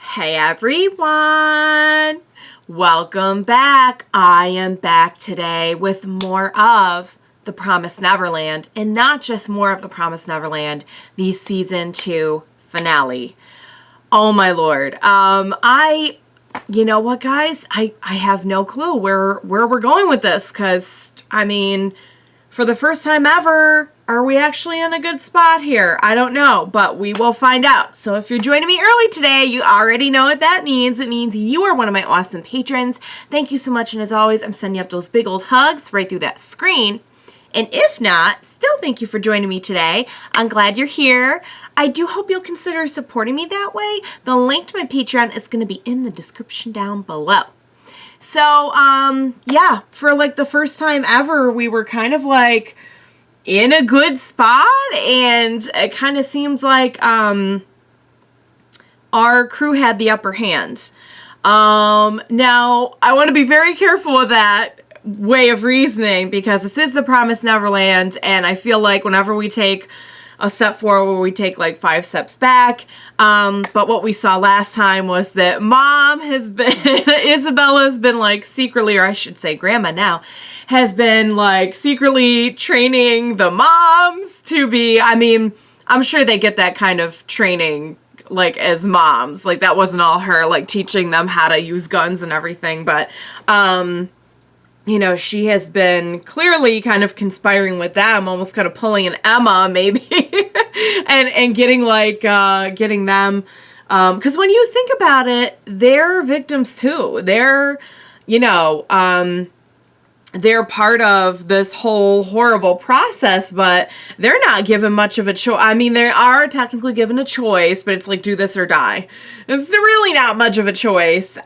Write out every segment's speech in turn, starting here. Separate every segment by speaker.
Speaker 1: Hey everyone! Welcome back. I am back today with more of The Promised Neverland, and not just more of The Promised Neverland, the season 2 finale. Oh my lord. You know what, guys? I have no clue where we're going with this, because, I mean, for the first time ever, are we actually in a good spot here? I don't know, but we will find out. So if you're joining me early today, you already know what that means. It means you are one of my awesome patrons. Thank you so much, and as always, I'm sending up those big old hugs right through that screen. And if not, still thank you for joining me today. I'm glad you're here. I do hope you'll consider supporting me that way. The link to my Patreon is going to be in the description down below. So, yeah, for like the first time ever, we were kind of like in a good spot, and it kind of seems like, our crew had the upper hand. Now, I want to be very careful with that way of reasoning, because this is the Promised Neverland, and I feel like whenever we take a step forward, we take like 5 steps back. But what we saw last time was that Mom has been, Isabella's been like secretly, or I should say Grandma now, has been like secretly training the moms to be, I mean, I'm sure they get that kind of training like as moms. Like that wasn't all her, like teaching them how to use guns and everything, but, you know, she has been clearly kind of conspiring with them, almost kind of pulling an Emma, maybe, and getting like, getting them, because when you think about it, they're victims too. They're, you know, they're part of this whole horrible process, but they're not given much of a choice. I mean, they are technically given a choice, but it's like, do this or die. It's really not much of a choice.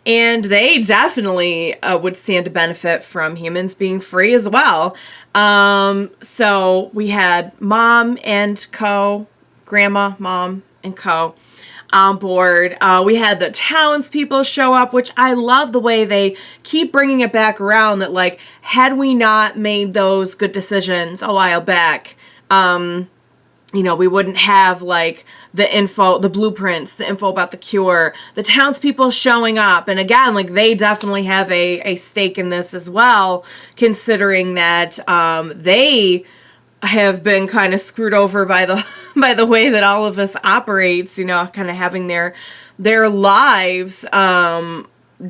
Speaker 1: And they definitely would stand to benefit from humans being free as well. So we had Mom and Co, Grandma, Mom, and Co on board. We had the townspeople show up, which I love the way they keep bringing it back around, that like, had we not made those good decisions a while back, you know, we wouldn't have, like, the info, the blueprints, the info about the cure, the townspeople showing up. And again, like, they definitely have a stake in this as well, considering that they have been kind of screwed over by the by the way that all of us operates, you know, kind of having their lives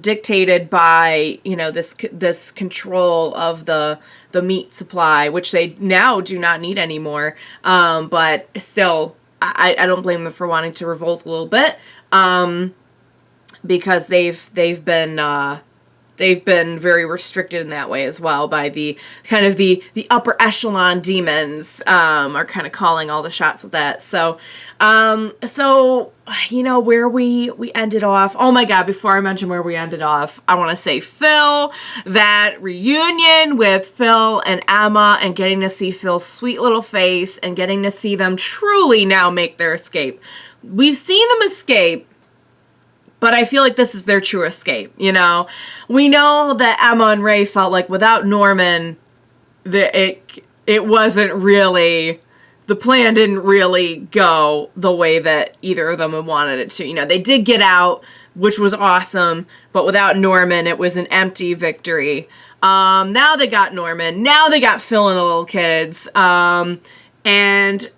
Speaker 1: dictated by, you know, this control of the meat supply, which they now do not need anymore. But still, I don't blame them for wanting to revolt a little bit, because they've been very restricted in that way as well by the kind of the upper echelon demons, are kind of calling all the shots with that. So, you know, where we ended off. Oh my God, before I mention where we ended off, I want to say Phil, that reunion with Phil and Emma, and getting to see Phil's sweet little face and getting to see them truly now make their escape. We've seen them escape, but I feel like this is their true escape, you know? We know that Emma and Ray felt like without Norman, it wasn't really, the plan didn't really go the way that either of them had wanted it to. You know, they did get out, which was awesome, but without Norman, it was an empty victory. Now they got Norman. Now they got Phil and the little kids. And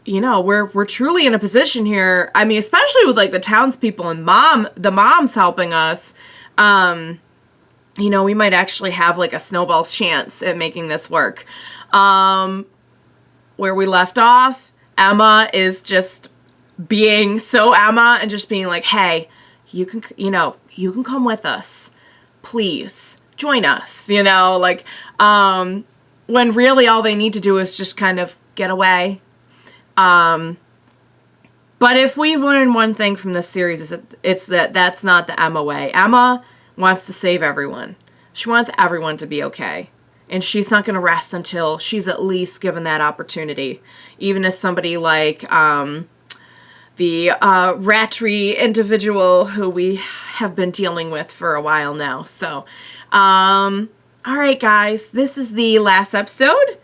Speaker 1: you know, we're truly in a position here. I mean, especially with like the townspeople and the moms helping us, you know, we might actually have like a snowball's chance at making this work. Where we left off, Emma is just being so Emma and just being like, hey, you can come with us. Please join us, you know, like, when really all they need to do is just kind of get away. But if we've learned one thing from this series, it's that that's not the Emma way. Emma wants to save everyone. She wants everyone to be okay. And she's not going to rest until she's at least given that opportunity. Even as somebody like, the, Ratry individual who we have been dealing with for a while now. So, alright guys, this is the last episode.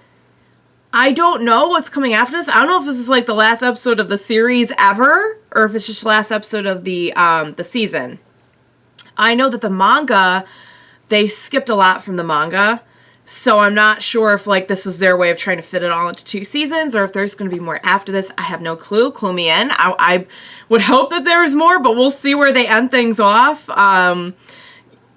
Speaker 1: I don't know what's coming after this. I don't know if this is like the last episode of the series ever, or if it's just the last episode of the season. I know that the manga, they skipped a lot from the manga, so I'm not sure if like this was their way of trying to fit it all into 2 seasons, or if there's going to be more after this. I have no clue. Clue me in. I would hope that there's more, but we'll see where they end things off.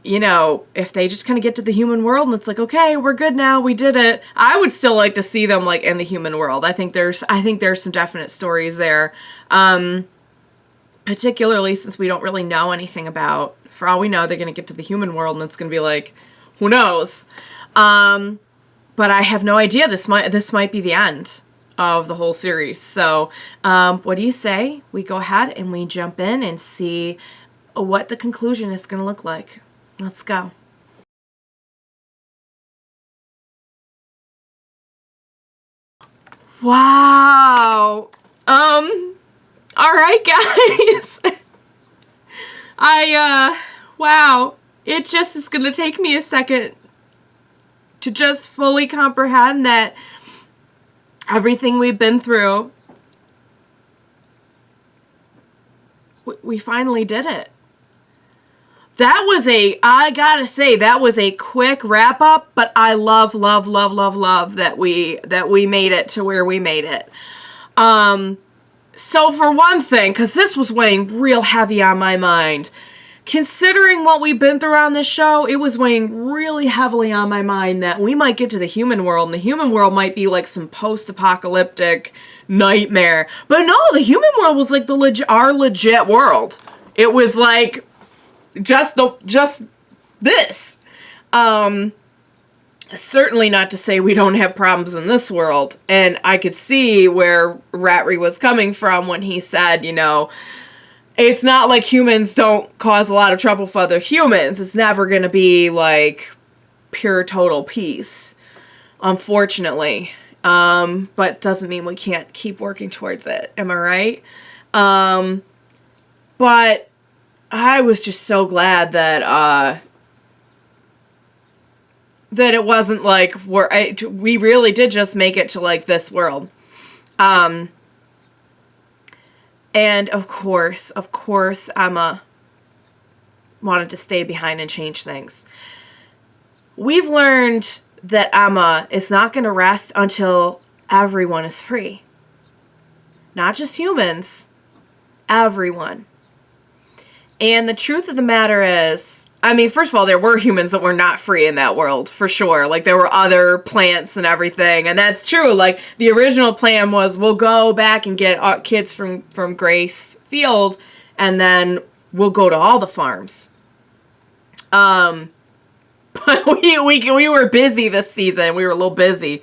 Speaker 1: You know, if they just kind of get to the human world and it's like, okay, we're good now, we did it. I would still like to see them like in the human world. I think there's some definite stories there. Particularly since we don't really know anything about, for all we know, they're going to get to the human world and it's going to be like, who knows? But I have no idea. This might be the end of the whole series. So, what do you say? We go ahead and we jump in and see what the conclusion is going to look like. Let's go. Wow. All right, guys. Wow. It just is going to take me a second to just fully comprehend that everything we've been through, we finally did it. That was I gotta say, that was a quick wrap up, but I love that we made it to where we made it. So for one thing, because this was weighing real heavy on my mind, considering what we've been through on this show, it was weighing really heavily on my mind that we might get to the human world, and the human world might be like some post-apocalyptic nightmare. But no, the human world was like our legit world. It was like just this. Certainly not to say we don't have problems in this world. And I could see where Ratri was coming from when he said, you know, it's not like humans don't cause a lot of trouble for other humans. It's never going to be like pure total peace, unfortunately. But doesn't mean we can't keep working towards it. Am I right? But I was just so glad that it wasn't like we really did just make it to like this world. And of course, Emma wanted to stay behind and change things. We've learned that Emma is not going to rest until everyone is free. Not just humans, everyone. And the truth of the matter is, I mean, first of all, there were humans that were not free in that world, for sure. Like, there were other plants and everything, and that's true. Like, the original plan was, we'll go back and get kids from Grace Field, and then we'll go to all the farms. But we were busy this season. We were a little busy.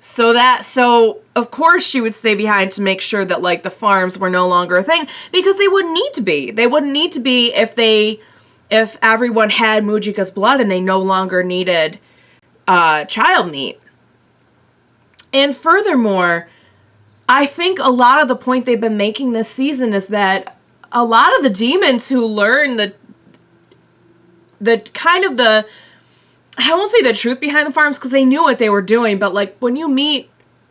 Speaker 1: So of course she would stay behind to make sure that like the farms were no longer a thing, because they wouldn't need to be. They wouldn't need to be if everyone had Mujika's blood and they no longer needed child meat. And furthermore, I think a lot of the point they've been making this season is that a lot of the demons who learn I won't say the truth behind the farms, because they knew what they were doing, but like when you meet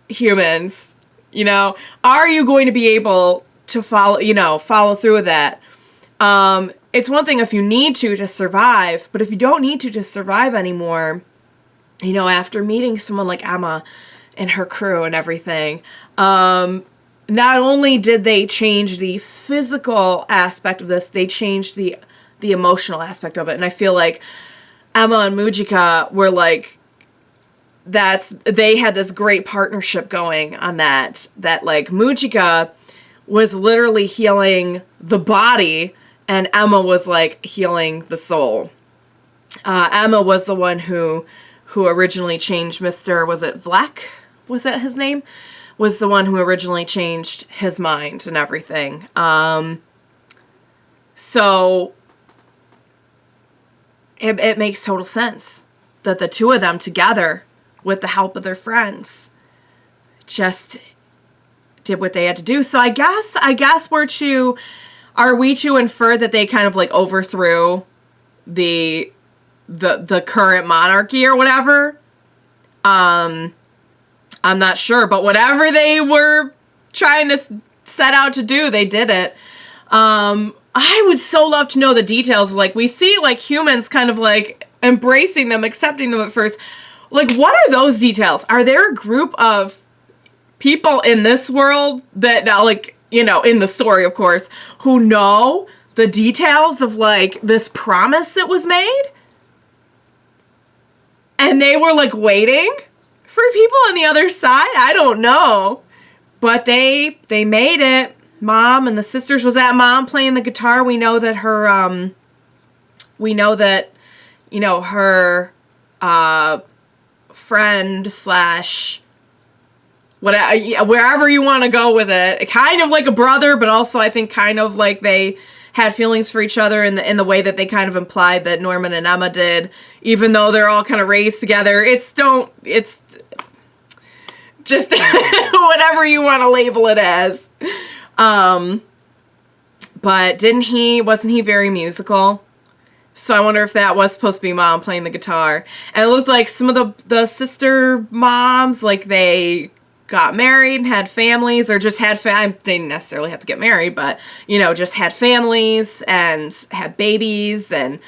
Speaker 1: humans, you know, are you going to be able to follow through with that? It's one thing if you need to survive, but if you don't need to survive anymore, you know, after meeting someone like Emma and her crew and everything, not only did they change the physical aspect of this, they changed the emotional aspect of it. And I feel like Emma and Mujika were like, they had this great partnership going on that like Mujika was literally healing the body and Emma was like healing the soul. Emma was the one who originally changed was it Vlek? Was that his name? Was the one who originally changed his mind and everything. So it makes total sense that the two of them together, with the help of their friends, just did what they had to do. So I guess are we to infer that they kind of like overthrew the the current monarchy or whatever. I'm not sure, but whatever they were trying to set out to do, they did it. I would so love to know the details. Like, we see, like, humans kind of, like, embracing them, accepting them at first. Like, what are those details? Are there a group of people in this world that, like, you know, in the story, of course, who know the details of, like, this promise that was made? And they were, like, waiting for people on the other side? I don't know. But they made it. Mom and the sisters, was that Mom playing the guitar? We know that her, you know, her, friend slash, whatever, wherever you want to go with it. Kind of like a brother, but also I think kind of like they had feelings for each other in the way that they kind of implied that Norman and Emma did, even though they're all kind of raised together. It's just whatever you want to label it as. But wasn't he very musical? So I wonder if that was supposed to be Mom playing the guitar. And it looked like some of the sister moms, like they got married and had families, or just had they didn't necessarily have to get married, but, you know, just had families and had babies, and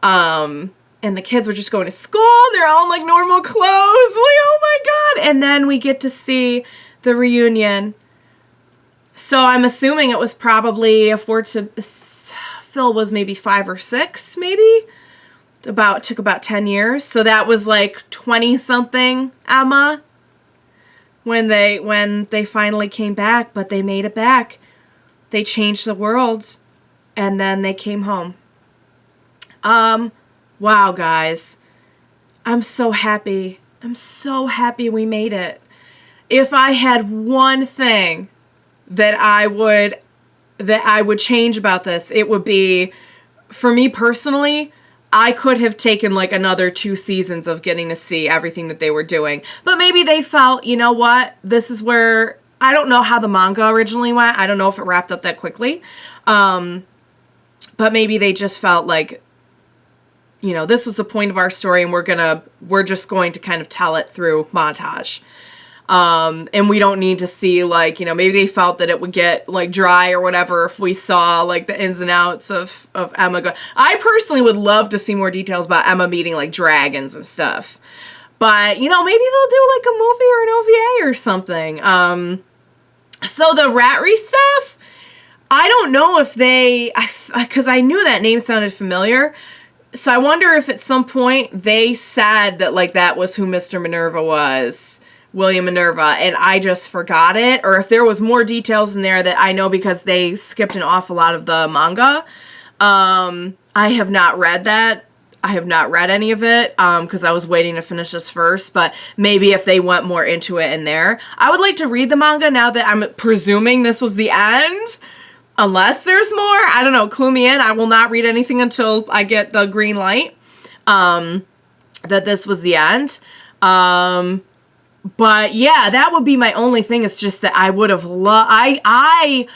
Speaker 1: the kids were just going to school, and they're all in, like, normal clothes. Like, oh my God. And then we get to see the reunion. So I'm assuming it was probably Phil was maybe 5 or 6, maybe. Took about 10 years. So that was like 20-something Emma when they finally came back, but they made it back. They changed the world, and then they came home. Wow, guys. I'm so happy. I'm so happy we made it. If I had one thing that I would change about this, it would be, for me personally, I could have taken like another 2 seasons of getting to see everything that they were doing. But maybe they felt, you know what, this is where, I don't know how the manga originally went. I don't know if it wrapped up that quickly. But maybe they just felt like, you know, this was the point of our story, and we're just going to kind of tell it through montage. And we don't need to see, like, you know, maybe they felt that it would get, like, dry or whatever if we saw, like, the ins and outs of Emma. I personally would love to see more details about Emma meeting, like, dragons and stuff. But, you know, maybe they'll do, like, a movie or an OVA or something. So the Ratry stuff, I don't know if because I knew that name sounded familiar. So I wonder if at some point they said that, like, that was who Mr. Minerva was. William Minerva, and I just forgot it, or if there was more details in there that I know because they skipped an awful lot of the manga. I have not read that. I have not read any of it, because I was waiting to finish this first, but maybe if they went more into it in there. I would like to read the manga now that I'm presuming this was the end, unless there's more. I don't know, clue me in. I will not read anything until I get the green light, that this was the end. But yeah, that would be my only thing. It's just that I would have I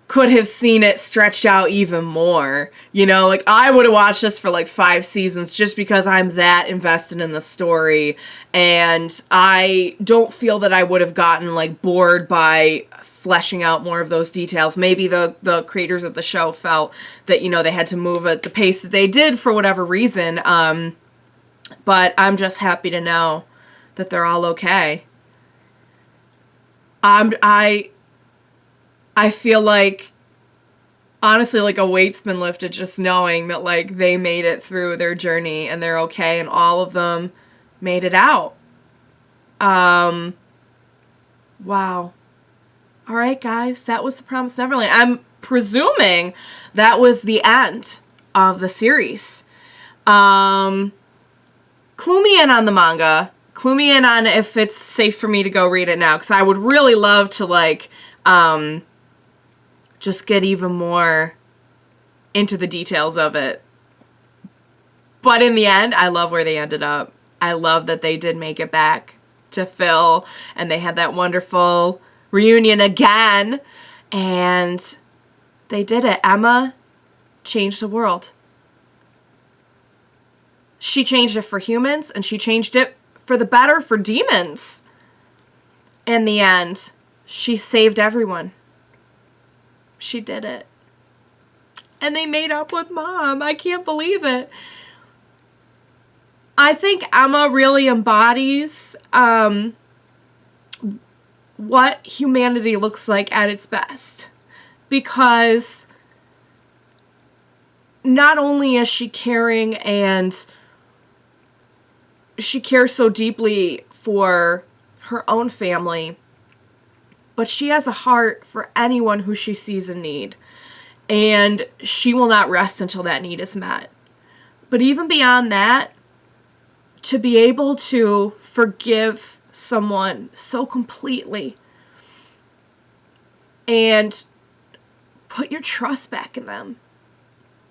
Speaker 1: could have seen it stretched out even more. You know, like, I would have watched this for like 5 seasons just because I'm that invested in the story. And I don't feel that I would have gotten, like, bored by fleshing out more of those details. Maybe the creators of the show felt that, you know, they had to move at the pace that they did for whatever reason. But I'm just happy to know that they're all okay. I feel like, honestly, like, a weight's been lifted just knowing that, like, they made it through their journey and they're okay, and all of them made it out. Wow. All right, guys, that was The Promised Neverland. I'm presuming that was the end of the series. Clue me in on the manga. Clue me in on if it's safe for me to go read it now, because I would really love to, like, just get even more into the details of it. But in the end, I love where they ended up. I love that they did make it back to Phil, and they had that wonderful reunion again, and they did it. Emma changed the world. She changed it for humans, and she changed it for the better for demons. In the end, she saved everyone. She did it. And they made up with Mom. I can't believe it. I think Emma really embodies what humanity looks like at its best. Because not only is she caring, and she cares so deeply for her own family, but she has a heart for anyone who she sees in need. And she will not rest until that need is met. But even beyond that, to be able to forgive someone so completely and put your trust back in them,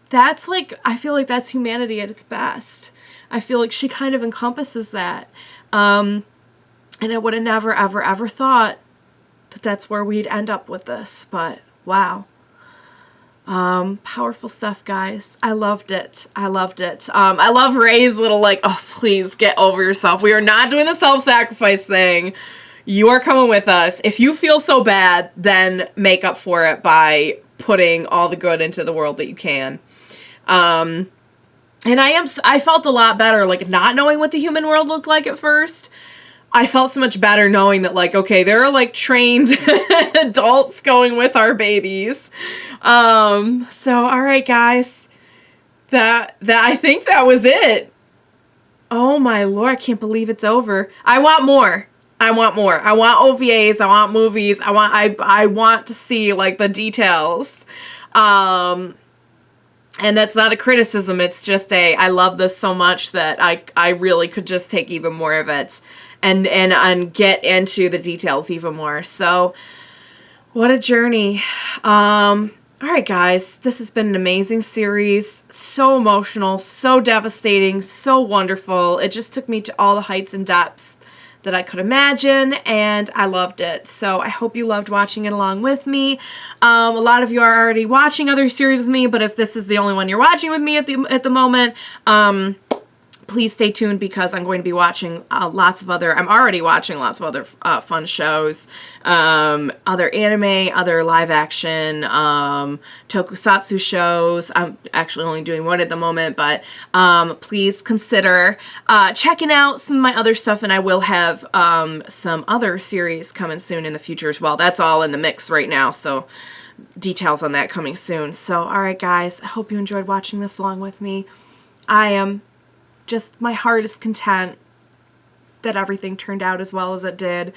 Speaker 1: that's like, I feel like that's humanity at its best. I feel like she kind of encompasses that. And I would have never, ever, ever thought that that's where we'd end up with this. But wow. Powerful stuff, guys. I loved it. I loved it. I love Ray's little like, oh, please get over yourself. We are not doing the self-sacrifice thing. You are coming with us. If you feel so bad, then make up for it by putting all the good into the world that you can. And I felt a lot better, like, not knowing what the human world looked like at first. I felt so much better knowing that, like, okay, there are, like, trained adults going with our babies. So, all right, guys, that I think that was it. Oh my Lord, I can't believe it's over. I want more. I want more. I want OVAs. I want movies. I want to see, like, the details. And that's not a criticism. It's just I love this so much that I really could just take even more of it and get into the details even more. So what a journey. All right, guys, this has been an amazing series. So emotional, so devastating, so wonderful. It just took me to all the heights and depths that I could imagine, and I loved it. So I hope you loved watching it along with me. A lot of you are already watching other series with me, but if this is the only one you're watching with me at the moment, please stay tuned, because I'm going to be watching I'm already watching lots of other fun shows, other anime, other live action, tokusatsu shows. I'm actually only doing one at the moment, but please consider checking out some of my other stuff, and I will have some other series coming soon in the future as well. That's all in the mix right now, so details on that coming soon. So, all right, guys, I hope you enjoyed watching this along with me. I am just, my heart is content that everything turned out as well as it did.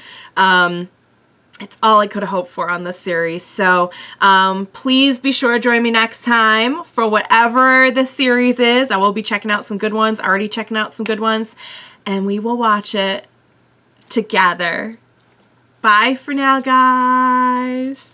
Speaker 1: It's all I could have hoped for on this series. So please be sure to join me next time for whatever the series is. I will be checking out some good ones, already checking out some good ones, and we will watch it together. Bye for now, guys.